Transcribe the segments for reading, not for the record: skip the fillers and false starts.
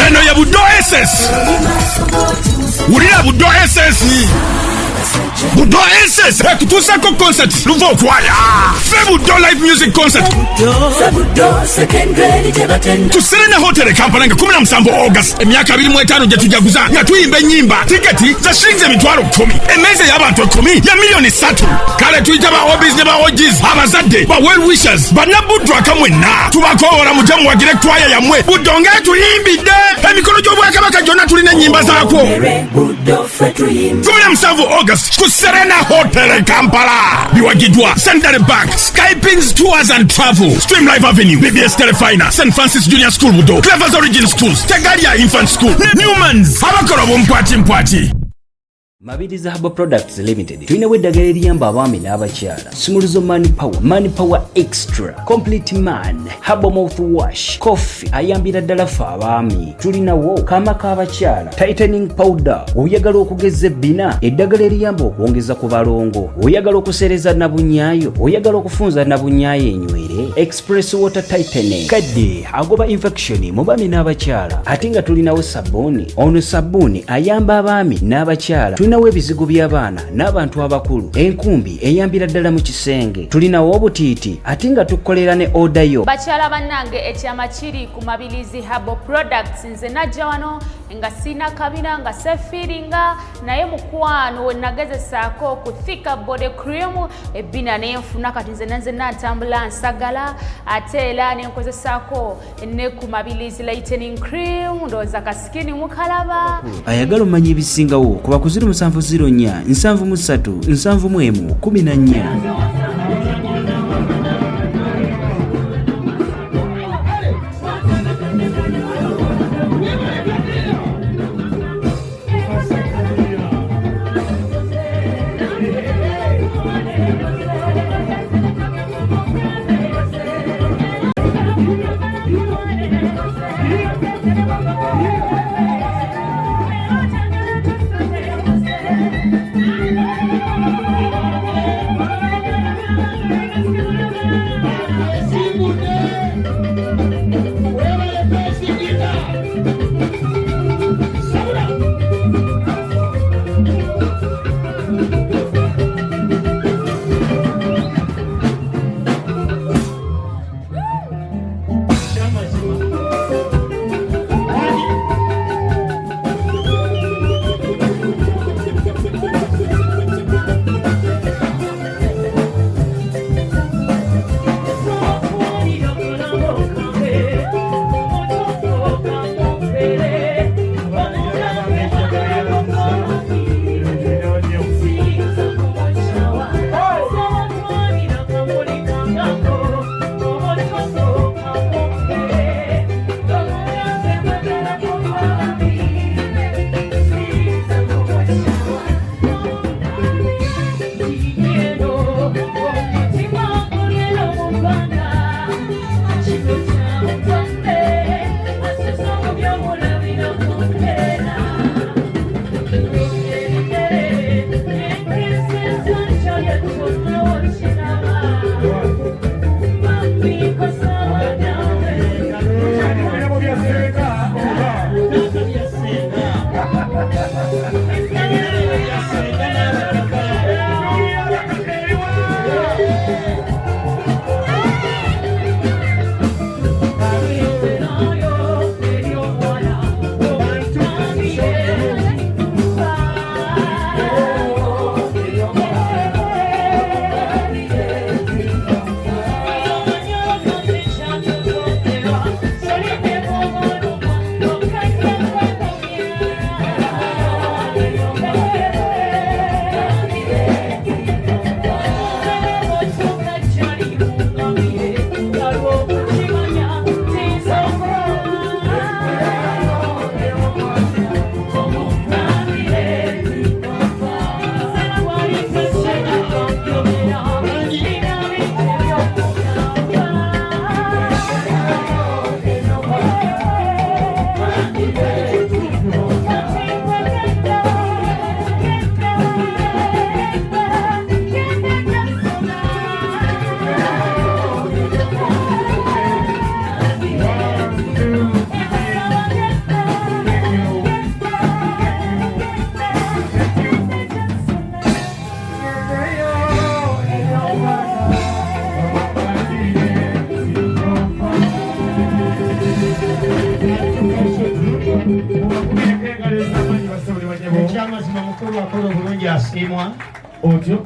Eno ye Budo SS. Ulira Budo SS. Budo SS. Kutusako concert. Luvo kwaya. Fe Budo live music concert. Budo second grade jabaten. Tuserena hotel Kampala nga 17 August. Emyaka 25 gye tujaguza. Nga tuyimba nyimba. Tiketi za shilingi emitwalo 10. Emeze y'abantu 10 ya milioni 3. Kale tuyita ba hobbies ne ba OGs. Abazadde ba well wishers. Banabudu akamwena. Tubakoora mujamu wagire kwaya yamwe. Budonga tuyimbidde. Emikono gy'Obwakabaka gyonna tulina ennyimba zaakwo. 17 August ku Serena Hotel Kampala. Biwagidwa Central Bank, Skypings Tours and Travel, Stream Live Avenue, BBS Telefina, St. Francis Junior School Budo, Clever's Origin Schools, Tegalia Infant School, Newman's, Abakoro Mpwati. Mabiriza Herbal Products Limited. Tulina eddagala eriyamba abaami n'abakyala. Simuluzo Money Power Extra, Complete Man, Herbal Mouthwash, Coffee, ayambira ddala ffe abaami. Tulinawo kaama k'abakyala, Tightening Powder, oyagala okugeza ebbina, eddagala eriyamba okwongeza ku balongo, oyagala okusereza nabunyaayo, oyagala okufunza nabunyaayo enywere, Express Water Tightening, kadde agoba infection mu baami n'abakyala. Ate nga tulinawo sabbuuni, ono sabbuuni ayamba abaami n'abakyala. Tulinawo ebizigo by'abaana n'abantu abakulu, enkumbi eyambira ddala mu kisenge. Tulinawo obutiiti ate nga tukolera ne oda yo. Bakyala bannange ekyama kiri ku Mabirizi Herbal Products. Nze najja wano nga sina kabina nga sefiringa naye mukwano we nagezesaako ku Thika Body Cream ebbina nenfuna kati nze natambula nsagala ate era nenkozesaako ne ku Mabirizi Lightening Cream ndowooza kasikini mukalaba. Ayagala omanya ebisingawo kuba ku 0704 737 714 14. ekyamazima mukulu akola obulungi asiimwa otyo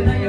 naye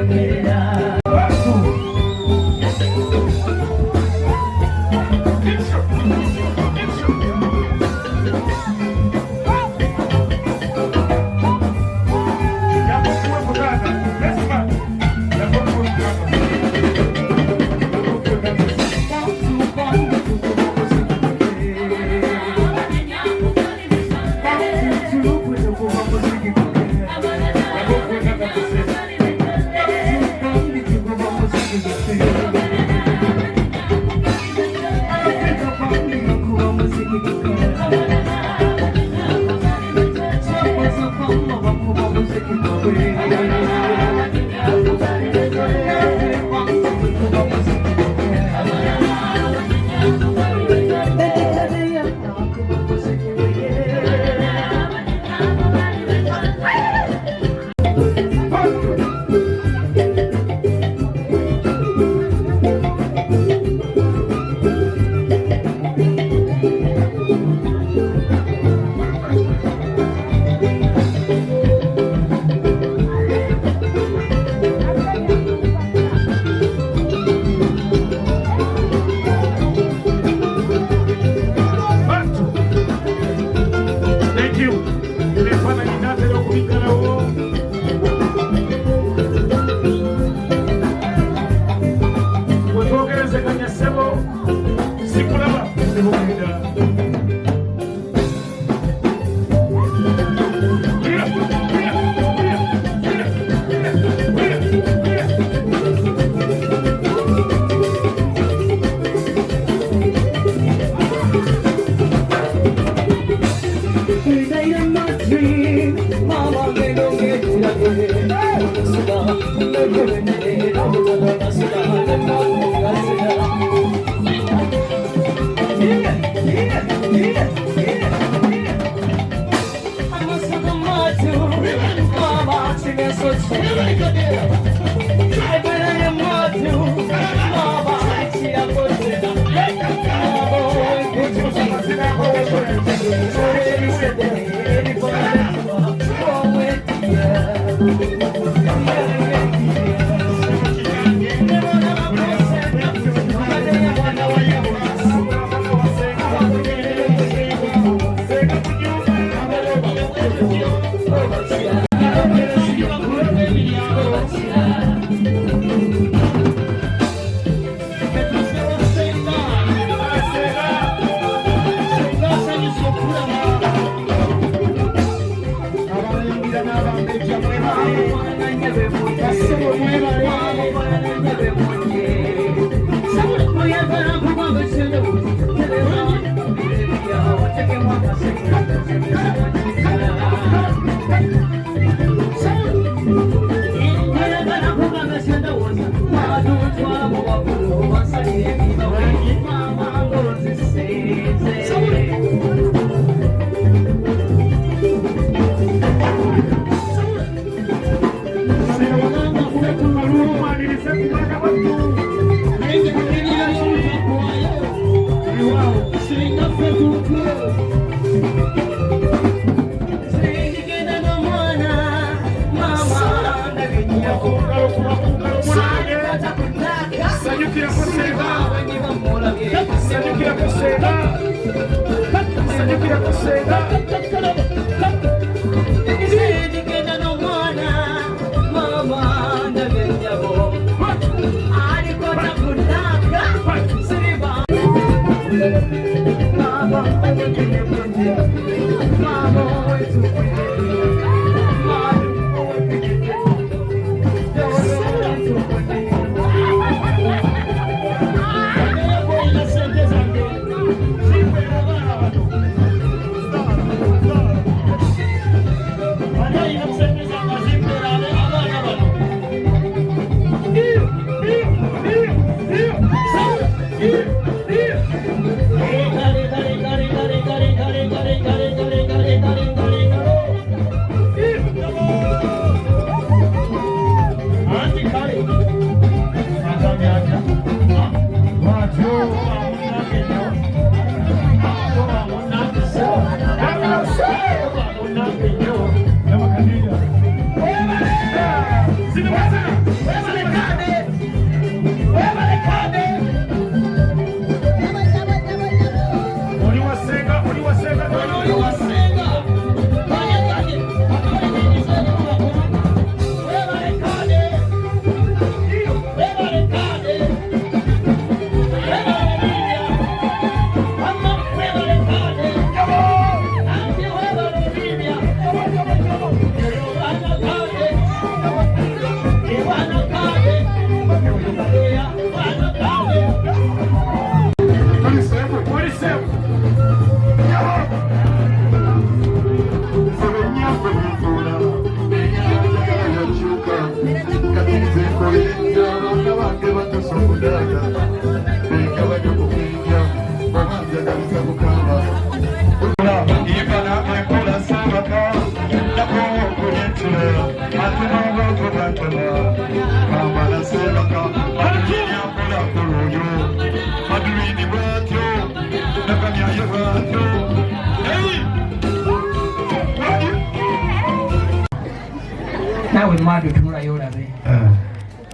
nawe mwadu tunulayo olabe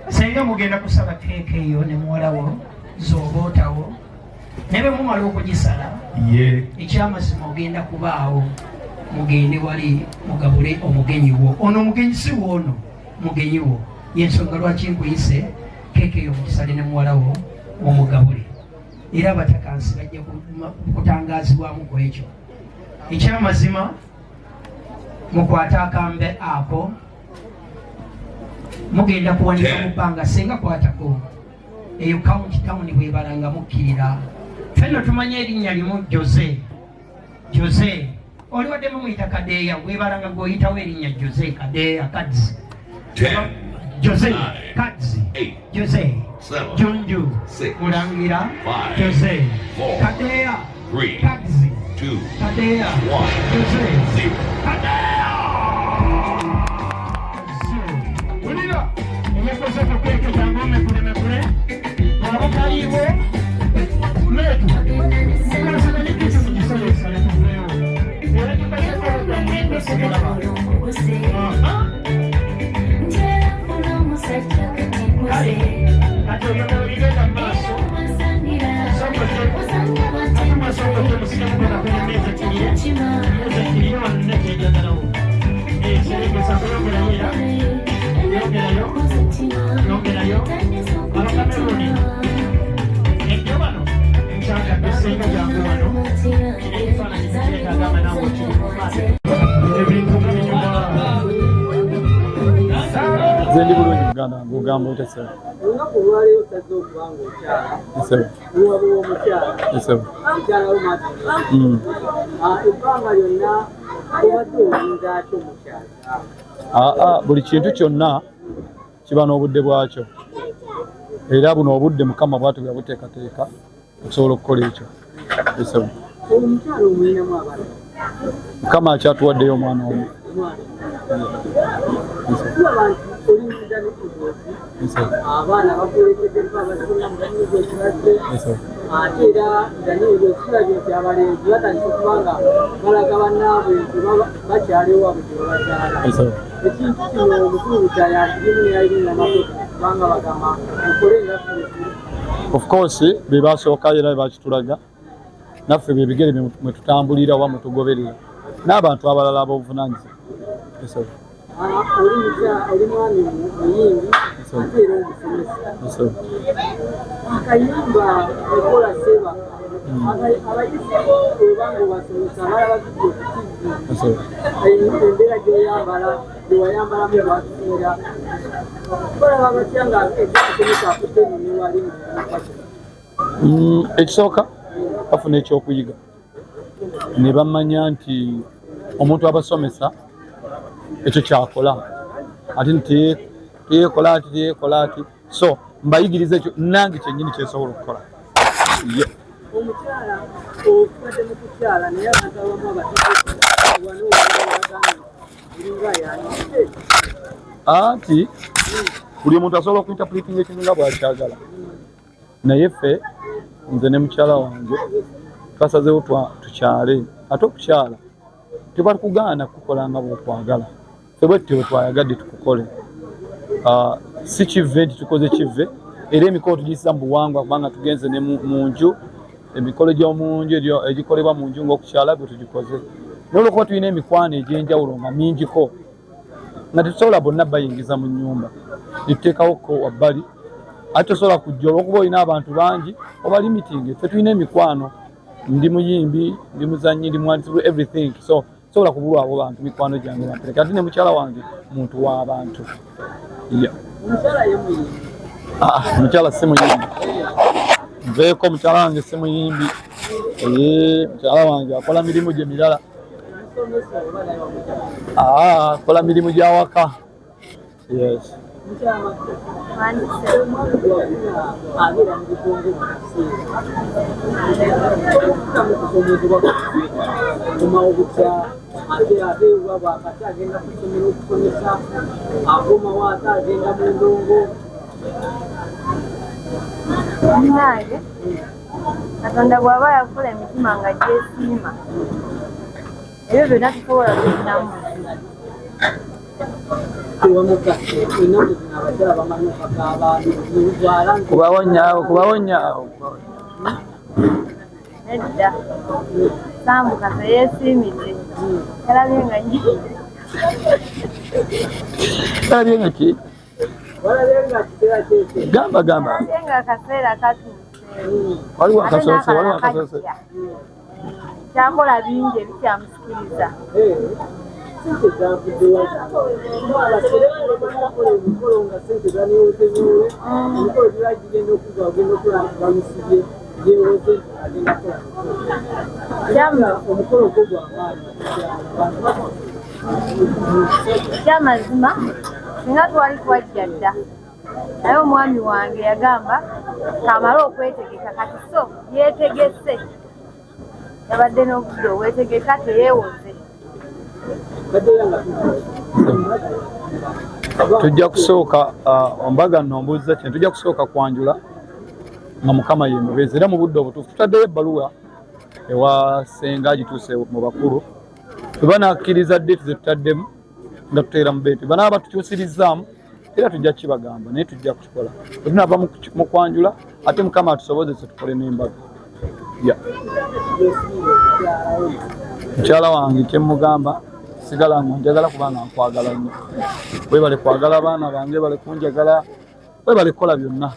senga mugenda kusaba keeke eyo ne muwalawo zobootawo ne bwe mumala okugisala ekyamazima ogenda kubaawo mugende wali mugabule omugenyi wo ono omugenyi si woono mugenyi wo yensonga lwaki nkuyise keeke eyo mugisale ne muwalawo omugabule era abatakansi bajja kutangazibwamu ku ekyo ekyamazima mukwata akambe ako mugenda kuwanika mu bbanga senga kwatako eyo county town bwebalanga mukkirira fenno tumanye erinnya limu Jose oli wadde mumuyita Kadeya webalanga gw'oyitawo erinnya Jose Kadeya Kadzi Jose Kadzi Jose Junju Mulangira Jose Kadeya Kadzi Kadeya Jose Kadeya Ulira eyekoze kukweke kyangome kulemekule abakaliwo metu mukasana n'ikitu mugisomesa lekuveewo era tukaseka mugisomesa ati oyagala ligenda maaso sokote musikamukona kwenyemeza kiriyo wannekyejagalawo serengesa kuyongerayera yongerayo abakameruni ejjo bano nkyanga tesenga jangu wano kiri ekifaananyi kiretagamba nawo kiri mumaaso ebintu binyuma zendi bulungi muganda ngugamba otesera olunaku olwaleero tazze okubanga okyala luwabewo omukyala omukyala lumati ebbanga lyonna obadde olinza atyo omukyala buli kintu kyonna kiba n'obudde bwakyo era buno obudde mukama bwatubya buteekateeka okusobola okukola ekyo omukyala omulinamu abaana mukama akyatuwaddeyo omwana omu abaana bakulekeddeeko abasomera mu danizo ekibadde ate era danizo ekirabyo nti abalenzi batandika okubanga balaga bannaabwe nti bakyaliwo wabwe gye babakyala ekintu kino omukulu kyayakirimu neyalinamakoti kubanga bagamba mukole ngaffe of course be basooka era bakitulaga naffe bye bigere mwe tutambulira oba mwe tugoberera n'abantu abalala ab'obuvunaanyizibwa oli mwami muyimbi ate era omusomesa akayimba ekola seba abayisi obanga obasomesa abalaba vidiyo ku tv embeera gyoyambala gyewayambalamu lwakiseera balaba batya nga ekyasomesa akutte niniwali ekisooka bafuna ekyokuyiga ne bamanya nti omuntu abasomesa ekyo kyakola ate teyekola ati so mbayigiriza ekyo nange kyennyini kyesobola okukola omukyala okubadde mu kukyala naye abantu abamu anti buli omuntu asobola okuinterpretinga ekintu nga bwakyagala naye ffe nze ne mukyala wange twasazeewo tukyale ate okukyala tebatukugaana kukola nga bwokwagala ffe bwetyo bwetwayagadde tukukole si kive nti tukoze kive era emikolo tugiyisa mu buwangwa kubanga tugenze ne mu nju emikolo gy'omunju egikolebwa mu nju ng'okukyala bwe tugikoze naye olwokuba tulina emikwano egy'enjawulo nga mingiko nga tetusobola bonna bayingiza mu nnyumba netuteekawoko wabbali ate tosobola kujja olwokuba olina abantu bangi oba limiting ffe tulina emikwano ndi muyimbi ndi muzannyi ndi mwandiisi everything so sobola kubulwawo bantu mikwano gyange bantereka ate ne mukyala wange muntu w'abantu mukyala si muyimbi nveeko mukyala wange si muyimbi mukyala wange akola mirimu gye mirala akola mirimu gyawaka yes Nange Katonda bw'aba yakola emitima nga gyesiima ebyo byonna tusobola kubinamu kubawonyaawo nedda sambuka seyesiimidde yalabye nga talabye nga ki gamba nga akaseera katuuse waliwo akasoose kyakola bingi ebikyamusikiriza yewoze agenda kukola omukolo gwo gw'amaanyi kyamazima singa twali twajja dda naye omwami wange yagamba kamale okwetegeka kati so yeetegese yabadde n'obudde obwetegeka teyeewoze tujja kusooka ombaga nno ombuuza kye tujja kusooka kwanjula nga mukama ye mubeezi era mu budde obutuufu tutaddeyo ebbaluwa ewa senga agituuse mu bakulu bebanakkiriza deeti ze tutaddemu nga tuteera mu beeti banaaba batukyusirizaamu era tujja kukibagamba naye tujja kukikola tetunaava mu kwanjula ate mukama atusobozese tukole n'embaga mukyala wange kyemugamba sigala nga njagala kubanga nkwagala nnyo webale kwagala abaana bange bale kunjagala webale kukola byonna